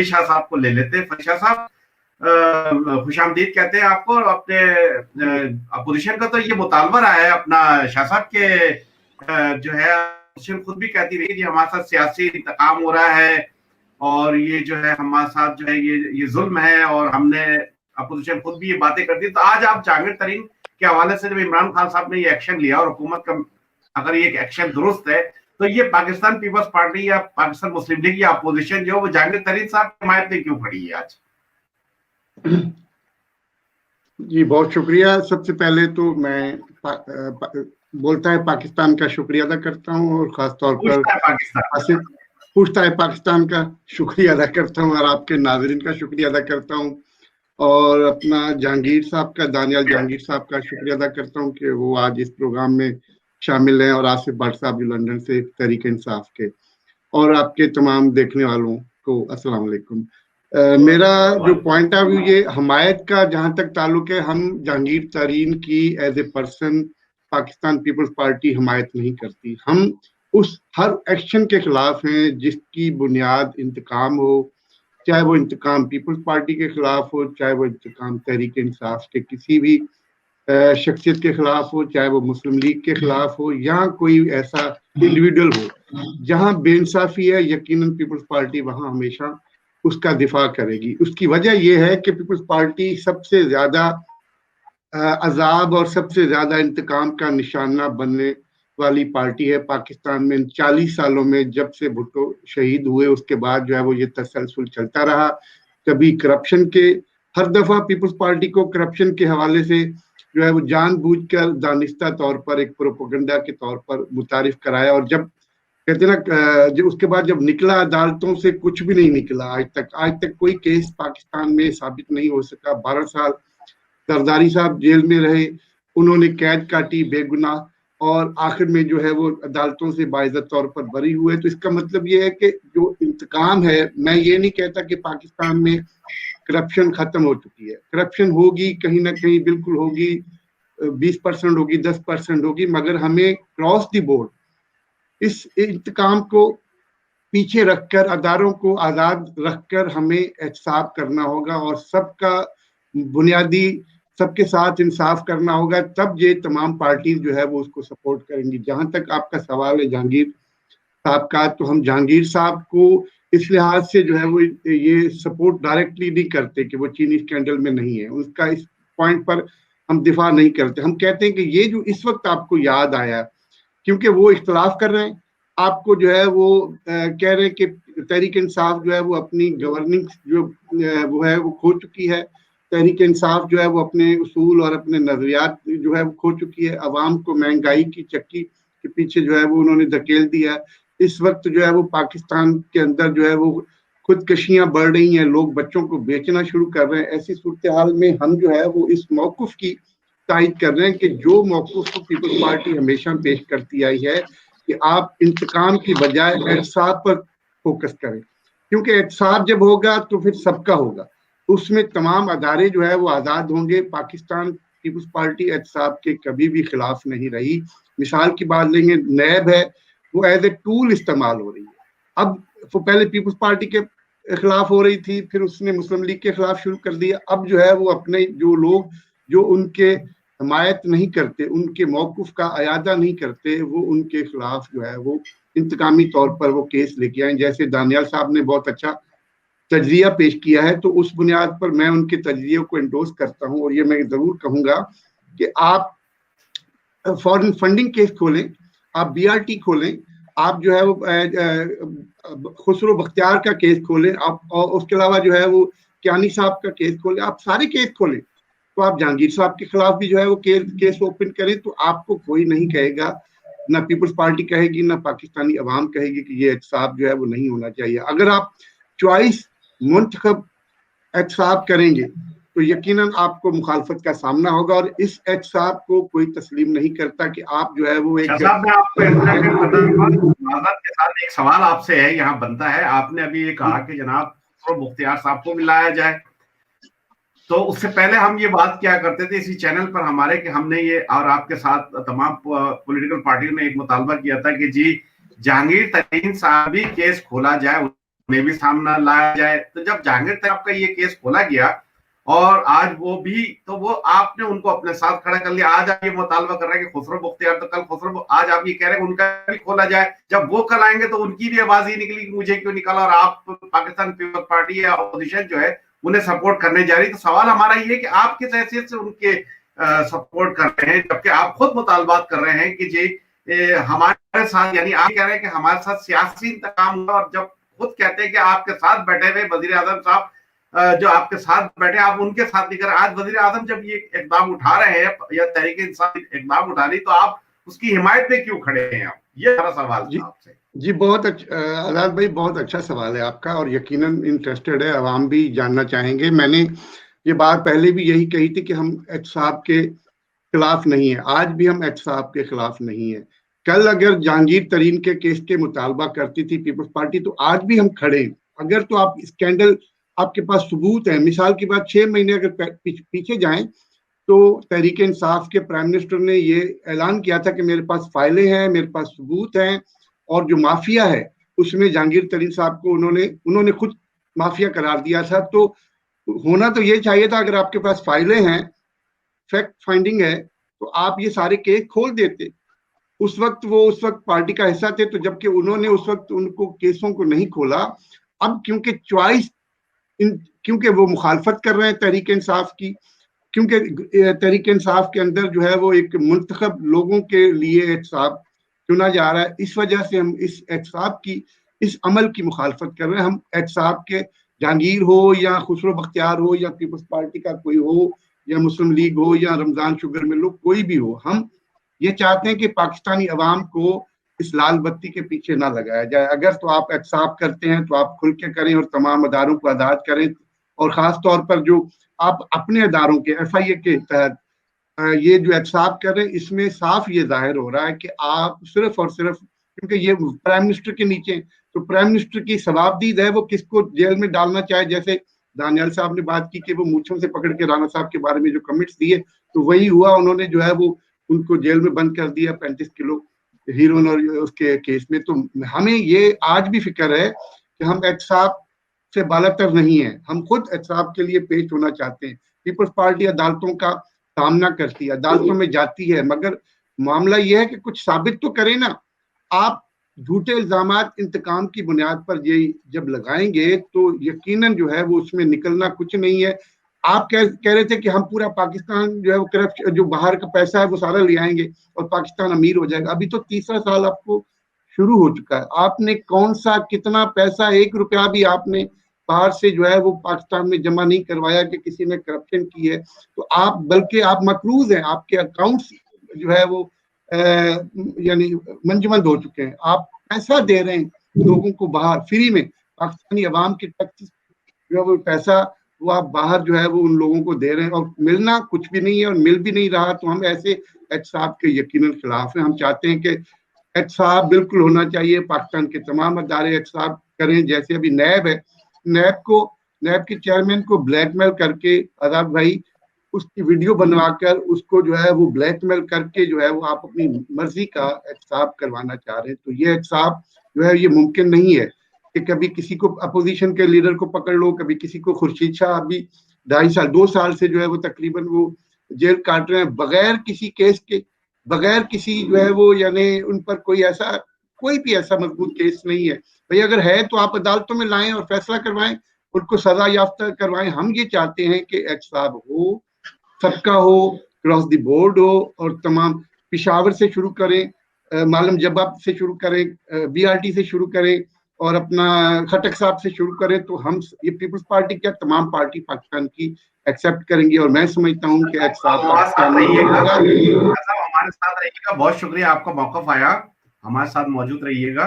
शाह साहब को ले लेते हैं। शाह साहब खुशामदीद कहते हैं आपको। अपने अपोजिशन का तो ये मुतालबा रहा है अपना, शाह साहब के जो है अपोजिशन खुद भी कहती रही कि हमारे साथ सियासी इंतकाम हो रहा है और ये जो है हमारे साथ जो है ये जुल्म है, और हमने अपोजिशन खुद भी ये बातें करती है। तो आज आप जहांगीर तरीन के हवाले से जब इमरान खान साहब ने ये एक्शन लिया और हुकूमत का अगर ये एक्शन दुरुस्त है, तो ये पाकिस्तान पीपल्स पार्टी या पाकिस्तान मुस्लिम लीग या अपोजिशन जो वो जहांगीर तरीन साहब की हिमायत में क्यों खड़ी है आज? जी बहुत शुक्रिया। सबसे पहले तो मैं बोलता है पाकिस्तान का शुक्रिया अदा करता हूँ, और खास तौर पर पूछता है पाकिस्तान का शुक्रिया अदा करता हूँ, और आपके नाज़रीन का शुक्रिया अदा करता हूँ, और अपना जहांगीर साहब का, दानियाल जहांगीर साहब का शुक्रिया अदा करता हूँ कि वो आज इस प्रोग्राम में शामिल हैं, और आसिफ भट्ट साहब जो लंदन से तहरीक इंसाफ के, और आपके तमाम देखने वालों को अस्सलाम वालेकुम। मेरा जो पॉइंट ऑफ व्यू ये हमायत का जहां तक ताल्लुक है, हम जहांगीर तरीन की as a person Pakistan peoples party हमायत नहीं करती। हम उस हर एक्शन के खिलाफ हैं जिसकी बुनियाद इंतकाम हो, चाहे वो इंतकाम पीपल्स पार्टी के खिलाफ हो, चाहे वो इंतकाम तहरीक इंसाफ के किसी भी शख्सियत के खिलाफ हो, चाहे वो मुस्लिम लीग के खिलाफ हो, या कोई ऐसा इंडिविजुअल हो जहां बेइंसाफी है, यकीनन पीपल्स पार्टी वहां हमेशा उसका दिफा करेगी। उसकी वजह यह है कि पीपल्स पार्टी सबसे ज्यादा अजाब और सबसे ज्यादा इंतकाम का निशाना बनने वाली पार्टी है पाकिस्तान में। 40 सालों में जब से भुट्टो शहीद हुए उसके बाद जो है वो ये तसलसल चलता रहा। कभी करप्शन के, हर दफा पीपल्स पार्टी को करप्शन के हवाले से जो है वो जानबूझकर दानिस्ता तौर पर एक प्रोपेगेंडा के तौर पर मुतारिफ कराया, और जब कहते ना जो उसके बाद जब निकला अदालतों से कुछ भी नहीं निकला आज तक कोई केस पाकिस्तान में साबित नहीं हो सका। 12 साल जरदारी साहब जेल में रहे, उन्होंने कैद काटी बेगुनाह, और आखिर में जो है वो अदालतों से बाइज्जत तौर पर बरी हुए। तो इसका मतलब ये है कि जो इंतकाम है, मैं ये नहीं कहता कि पाकिस्तान में करप्शन खत्म हो चुकी है, करप्शन होगी कहीं ना कहीं, बिल्कुल होगी, 20% होगी, 10% होगी, मगर हमें क्रॉस द बोर्ड इस इंतकाम को पीछे रखकर, अदारों को आजाद रखकर हमें एहतसाब करना होगा, और सबका बुनियादी सबके साथ इंसाफ करना होगा, तब ये तमाम पार्टी जो है वो उसको सपोर्ट करेंगी। जहां तक आपका सवाल है जहांगीर साहब का, तो हम जहांगीर साहब को इस लिहाज से जो है वो ये सपोर्ट डायरेक्टली नहीं करते कि वो चीनी स्कैंडल में नहीं है, उसका इस पॉइंट पर हम दिफा नहीं करते। हम कहते हैं कि ये जो इस वक्त आपको याद आया क्योंकि वो इख्तलाफ कर रहे हैं, आपको जो है वो कह रहे हैं कि तहरीक इंसाफ जो है वो अपनी गवर्निंग जो वो है वो खो चुकी है, तहरीक इंसाफ जो है वो अपने उसूल और अपने नजरियात जो है वो खो चुकी है, अवाम को महंगाई की चक्की के पीछे जो है वो उन्होंने धकेल दिया। इस वक्त जो है वो पाकिस्तान के अंदर जो है वो खुदकशियां बढ़ रही हैं, लोग बच्चों को बेचना शुरू कर रहे हैं। ऐसी सूरत हाल में हम जो है वो इस मौक़िफ़ की तायद कर रहे हैं कि जो मौक़िफ़ को पीपल्स पार्टी हमेशा पेश करती आई है कि आप इंतकाम की बजाय एहतसाब पर फोकस करें, क्योंकि एहतसाब जब होगा तो फिर सबका होगा, उसमें तमाम अदारे जो है वो आज़ाद होंगे। पाकिस्तान पीपल्स पार्टी एहतसाब के कभी भी खिलाफ नहीं रही। मिसाल की बात लेंगे, नैब है वो एज ए टूल इस्तेमाल हो रही है। अब वो पहले पीपल्स पार्टी के खिलाफ हो रही थी, फिर उसने मुस्लिम लीग के खिलाफ शुरू कर दिया। अब जो है वो अपने जो लोग जो उनके हमायत नहीं करते, उनके मौक़िफ़ का अयादा नहीं करते, वो उनके खिलाफ जो है वो इंतकामी तौर पर वो केस लेके आए। जैसे दानियाल साहब ने बहुत अच्छा तज्जिया पेश किया है, तो उस बुनियाद पर मैं उनके तज्जिए को एंडोर्स करता हूँ, और ये मैं ज़रूर कहूँगा कि आप फॉरेन फंडिंग केस खोलें, आप BRT खोलें, आप जो है वो खुसरो बख्तियार का केस खोलें, आप और उसके अलावा जो है वो कियानी साहब का केस खोलें, आप सारे केस खोलें। तो आप जहांगीर साहब के खिलाफ भी जो है वो केस ओपन करें, तो आपको कोई नहीं कहेगा, ना पीपल्स पार्टी कहेगी, ना पाकिस्तानी अवाम कहेगी कि ये एहतसाब जो है वो नहीं होना चाहिए। अगर आप चॉइस मुंतखब एहतसाब करेंगे तो यकीनन आपको मुखालफत का सामना होगा, और इस एहतसाब को कोई तस्लीम नहीं करता कि आप जो है वो एक के साथ एक सवाल आपसे है यहाँ बनता है। आपने अभी ये कहा कि जनाब मुख्तियार साहब को मिलाया जाए, तो उससे पहले हम ये बात क्या करते थे इसी चैनल पर हमारे कि हमने ये और आपके साथ तमाम पॉलिटिकल पार्टियों ने एक मुतालबा किया था कि जी जहांगीर तरीन साहब भी केस खोला जाए उन्हें भी सामना लाया जाए। तो जब जहांगीर तैयब का ये केस खोला गया और आज वो भी, तो वो आपने उनको अपने साथ खड़ा कर लिया। आज आप ये मुतालबा कर रहे हैं कि खुसरो बख्तियार, तो कल खुसरो, आज आप ये कह रहे हैं उनका भी खोला जाए। जब वो कल आएंगे तो उनकी भी आवाज ही निकली कि मुझे क्यों निकाला, और आप पाकिस्तान पीपल्स पार्टी या अपोजिशन जो है उन्हें सपोर्ट करने जा रही। तो सवाल हमारा ये है कि आप किस हैसियत से उनके सपोर्ट कर रहे हैं, जबकि आप खुद मुतालबात कर रहे हैं कि जी हमारे साथ, यानी आप कह रहे हैं कि हमारे साथ सियासी इंतकाम हुआ, और जब खुद कहते हैं कि आपके साथ बैठे हुए वजीर आजम साहब जो आपके साथ बैठे, आप उनके साथ नहीं कर। आज वजीर आजम जब ये इकदाम उठा रहे हैं या तहरीक इंसाफ इकदाम उठा रही, तो आप उसकी हिमायत में क्यों खड़े हैं? आप, ये हमारा सवाल था आपसे। जी बहुत अच्छा आजाद भाई, बहुत अच्छा सवाल है आपका, और यकीनन इंटरेस्टेड है, अवाम भी जानना चाहेंगे। मैंने ये बात पहले भी यही कही थी कि हम एहतसाब के खिलाफ नहीं है, आज भी हम एहतसाब के खिलाफ नहीं है। कल अगर जहांगीर तरीन के केस के मुतालबा करती थी पीपल्स पार्टी, तो आज भी हम खड़े हैं। अगर तो आप स्कैंडल, आपके पास सबूत है, मिसाल की बात 6 महीने अगर पीछे जाएं तो तहरीक इंसाफ के प्राइम मिनिस्टर ने ये ऐलान किया था कि मेरे पास फाइलें हैं, मेरे पास सबूत हैं, और जो माफिया है उसमें जहांगीर तरीन साहब को उन्होंने खुद माफिया करार दिया था। तो होना तो ये चाहिए था, अगर आपके पास फाइलें हैं, फैक्ट फाइंडिंग है, तो आप ये सारे केस खोल देते। उस वक्त पार्टी का हिस्सा थे, तो जबकि उन्होंने उस वक्त उनको केसों को नहीं खोला। अब क्योंकि क्योंकि वो मुखालफत कर रहे हैं तहरीक इंसाफ की, क्योंकि तहरीक इंसाफ के अंदर जो है वो एक मुंतखब लोगों के लिए एहतसाब चुना जा रहा है, इस वजह से हम इस एहतसाब की, इस अमल की मुखालफत कर रहे हैं। हम एहतसाब के, जहांगीर हो या खुसरो बख्तियार हो या पीपल्स पार्टी का कोई हो या मुस्लिम लीग हो या रमजान शुगर मिल हो, कोई भी हो, हम ये चाहते हैं कि पाकिस्तानी अवाम को इस लाल बत्ती के पीछे ना लगाया जाए। अगर तो आप एहतसाब करते हैं तो आप खुल के करें और तमाम अदारों को आज़ाद करें, और ख़ास तौर पर जो आप अपने अदारों के FIA के तहत ये जो एहतसाब कर रहे हैं, इसमें साफ ये जाहिर हो रहा है कि आप सिर्फ और सिर्फ, क्योंकि ये प्राइम मिनिस्टर के नीचे, तो प्राइम मिनिस्टर की सवाबदीद है वो किसको जेल में डालना चाहे। जैसे दानियाल साहब ने बात की कि वो मूंछों से पकड़ के राणा साहब के बारे में जो कमेंट्स दिए, तो वही हुआ, उन्होंने जो है वो उनको जेल में बंद कर दिया 35 किलो हीरोइन और उसके केस में। तो हमें ये आज भी फिक्र है कि हम एहतसाब से बालातर नहीं है, हम खुद एहतसाब के लिए पेश होना चाहते हैं। पीपल्स पार्टी अदालतों का सामना करती है, अदालतों में जाती है, मगर मामला यह है कि कुछ साबित तो करें ना। आप झूठे इल्जामात इंतकाम की बुनियाद पर ये जब लगाएंगे तो यकीनन जो है वो उसमें निकलना कुछ नहीं है। आप कह रहे थे कि हम पूरा पाकिस्तान जो है वो करप्शन, जो बाहर का पैसा है वो सारा ले आएंगे और पाकिस्तान अमीर हो जाएगा। अभी तो तीसरा साल आपको शुरू हो चुका है, आपने कौन सा कितना पैसा, 1 रुपया भी आपने बाहर से जो है वो पाकिस्तान में जमा नहीं करवाया कि किसी ने करप्शन की है। तो आप, बल्कि आप मकरूज हैं, आपके अकाउंट्स जो है वो यानी मंजमंद हो चुके हैं। आप पैसा दे रहे हैं लोगों को बाहर फ्री में, पाकिस्तानी अवाम के टैक्स जो है वो पैसा वो आप बाहर जो है वो उन लोगों को दे रहे हैं, और मिलना कुछ भी नहीं है और मिल भी नहीं रहा। तो हम ऐसे एहतसाब के यकीनन खिलाफ हैं। हम चाहते हैं कि एहतसाब बिल्कुल होना चाहिए, पाकिस्तान के तमाम अदारे एहतसाब करें। जैसे अभी नैब है, नैब के चेयरमैन को ब्लैकमेल करके, आजाद भाई, उसकी वीडियो बनवाकर उसको जो है वो ब्लैकमेल करके जो है वो आप अपनी मर्जी का एहतसाब करवाना चाह रहे हैं। तो ये एहतसाब जो है ये मुमकिन नहीं है कि कभी किसी को अपोजिशन के लीडर को पकड़ लो, कभी किसी को। खुर्शीद शाह अभी 2.5 साल 2 साल से जो है वो तकरीबन वो जेल काट रहे हैं बगैर किसी केस के, बगैर किसी जो है वो, यानी उन पर कोई भी ऐसा मजबूत केस नहीं है। भाई अगर है तो आप अदालतों में लाएं और फैसला करवाएं, उनको सजा याफ्ता करवाएं। हम ये चाहते हैं कि एहतसाब हो, सबका हो, क्रॉस द बोर्ड हो, और तमाम, पिशावर से शुरू करें, मालम जबाब से शुरू करें, BRT से शुरू करें, और अपना खटक साहब से शुरू करें। तो हम ये पीपल्स पार्टी क्या तमाम पार्टी पाकिस्तान की एक्सेप्ट करेंगी, और मैं समझता हूँ कि हमारे साथ रहिएगा, बहुत शुक्रिया, आपका मौक़िफ़ आया, हमारे साथ मौजूद रहिएगा।